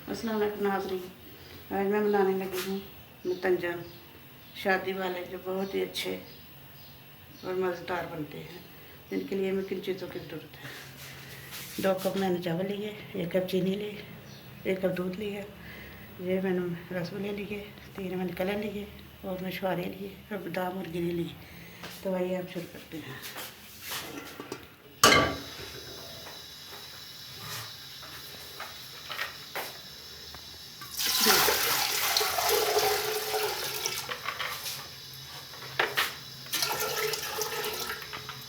अस्सलाम वालेकुम नाज़रीन। आज मैं बनाने लगी हूँ मुतंजन शादी वाले, जो बहुत ही अच्छे और मज़ेदार बनते हैं। इनके लिए हमें किन चीज़ों की ज़रूरत है। 2 कप मैंने चावल लिए, 1 कप चीनी ली, 1 कप दूध लिया, ये मैंने रसगुल्ले लिए, 3 मैंने कलर लिए और मशवारे लिए और बादाम और गिरी ली। तो आइए आप शुरू करते हैं।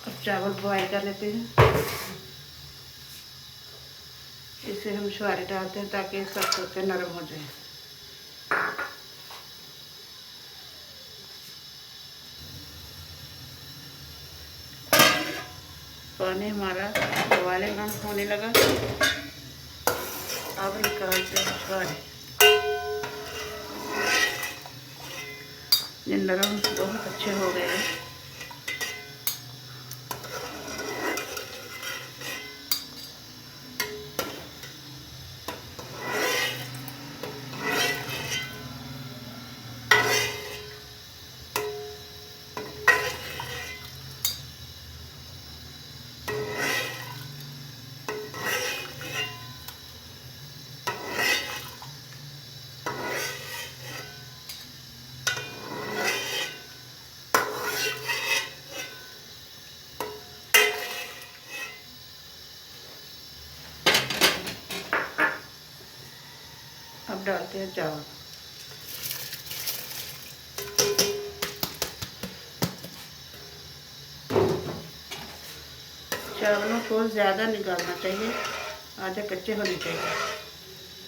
अब चावल बॉयल कर लेते हैं। इसे हम मशवारे डालते हैं ताकि सख्त होकर नरम हो जाए। पानी हमारा उबालेगा होने लगा। अब निकालते हैं मशवारे। ये नरम बहुत अच्छे हो गए हैं। अब डालते हैं चावल। चावलों को ज़्यादा नहीं गालना चाहिए, आधे कच्चे होने चाहिए,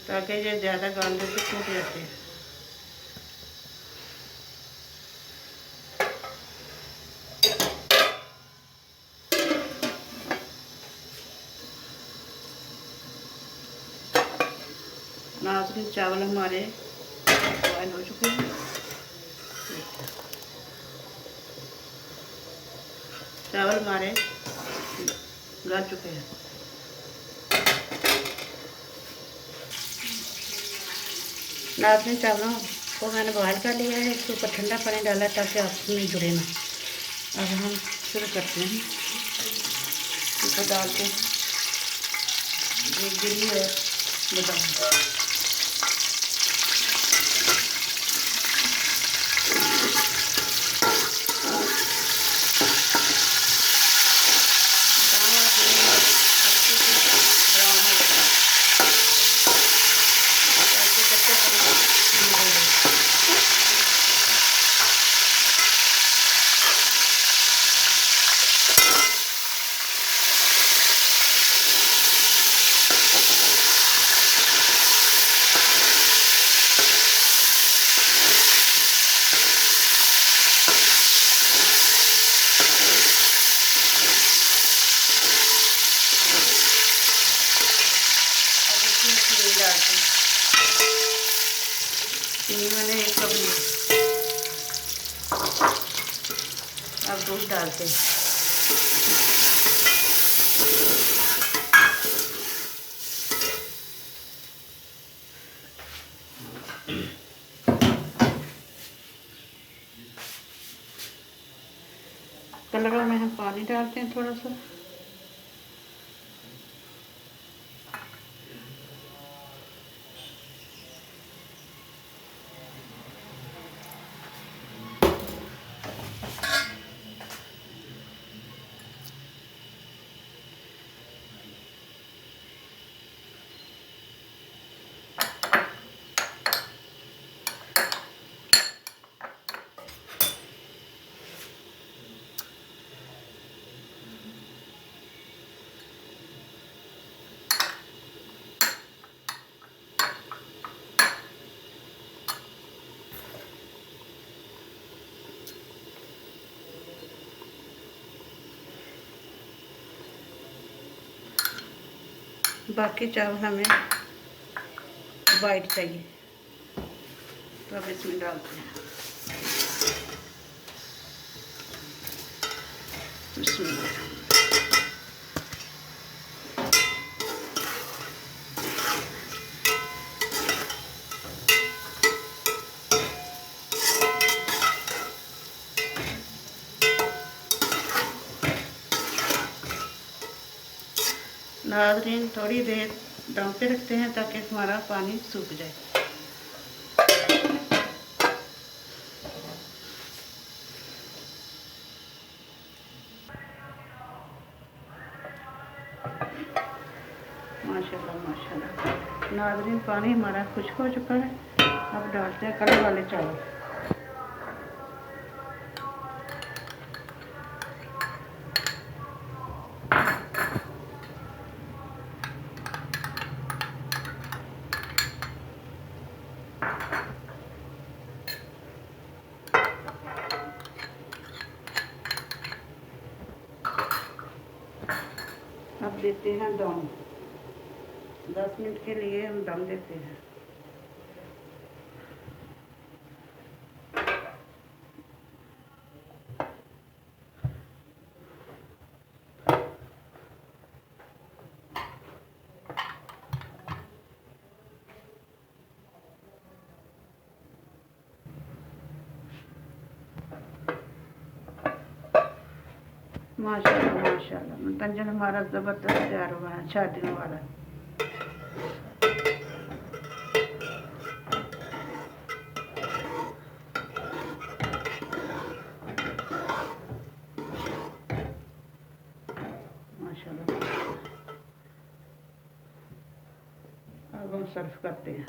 ताकि ये ज़्यादा गाल देते टूट जाते हैं। नाज़रीन, चावल हमारे बॉयल हो चुके हैं। चावल हमारे गल चुके हैं। नाज़रीन, चावलों को मैंने बॉयल कर लिया है। इसके ऊपर ठंडा पानी डाला ताकि आपस में जुड़े ना। अब हम शुरू करते हैं। इसको डालते हैं गिरी और बादाम। चीनी मैंने 1 कप ली। अब दूध डालते हैं। कलर में हम पानी डालते हैं थोड़ा सा। बाकी चावल हमें वाइट चाहिए, तो अब इसमें डालते हैं। नाज़रीन थोड़ी देर दम पे रखते हैं ताकि हमारा पानी सूख जाए। माशाल्लाह माशाल्लाह। नाज़रीन पानी हमारा खुश्क हो चुका है। अब डालते हैं कलर वाले चावल। अब देते हैं दम। 10 मिनट के लिए हम दम देते हैं। माशाल्लाह माशाल्लाह मंतजन हमारा ज़बरदस्त तैयार हुआ है शादियों वाला। माशाल्लाह। अब हम सर्व करते हैं।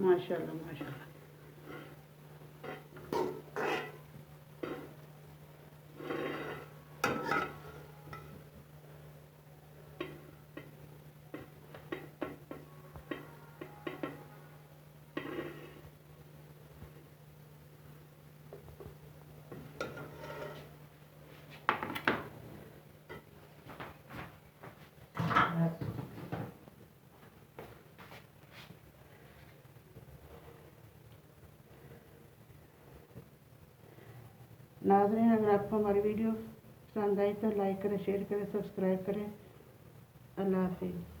माशाल्लाह माशाल्लाह। नाज़रीन अगर आपको हमारी वीडियो पसंद आई तो लाइक करें, शेयर करें, सब्सक्राइब करें। अल्लाह हाफ़िज़।